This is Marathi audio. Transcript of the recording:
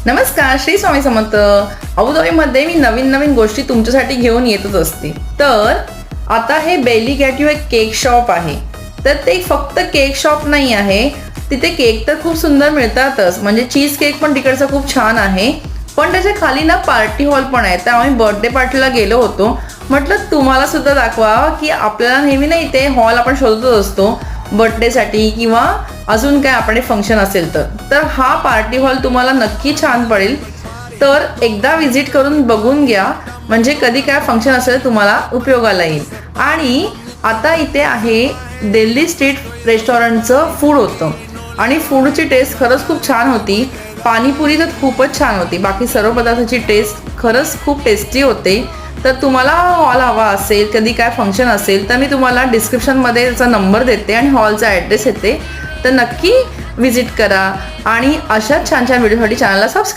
नमस्कार, श्री स्वामी समर्थ. अबुधाबीमध्ये मी नवीन नवीन गोष्टी तुमच्यासाठी घेऊन येतच असते. तर आता हे बेली गॅट्यू एक केक शॉप आहे. तर ते फक्त केक शॉप नाही आहे, तिथे केक तर खूप सुंदर मिळतातच, म्हणजे चीज केक पण तिकडचा खूप छान आहे. पण त्याच्या खाली ना पार्टी हॉल पण आहे. तर आम्ही बर्थडे पार्टीला गेलो होतो. म्हटलं तुम्हाला सुद्धा दाखवा की आपल्याला नेहमी ना इथे हॉल आपण शोधतच असतो बर्थडेसाठी किंवा अजून काय आपले फंक्शन असेल तर हा पार्टी हॉल तुम्हाला नक्की छान पडेल. तर एकदा विजिट करून बघून घ्या, म्हणजे कधी काय फंक्शन असेल तुम्हाला उपयोगाला येईल. आणि आता इथे आहे दिल्ली स्ट्रीट रेस्टॉरंटचं फूड होतं आणि फूडची टेस्ट खरंच खूप छान होती. पाणीपुरी तर खूपच छान होती. बाकी सर्व पदार्थाची टेस्ट खरंच खूप टेस्टी होते. तर तुम्हाला हॉल हवा असेल, कधी काय फंक्शन असेल, तर मी तुम्हाला डिस्क्रिप्शनमध्ये त्याचा नंबर देते आणि हॉलचा ॲड्रेस येते. तर नक्की विजिट करा आणि अशाच छान छान व्हिडिओसाठी चॅनलला सबस्क्राईब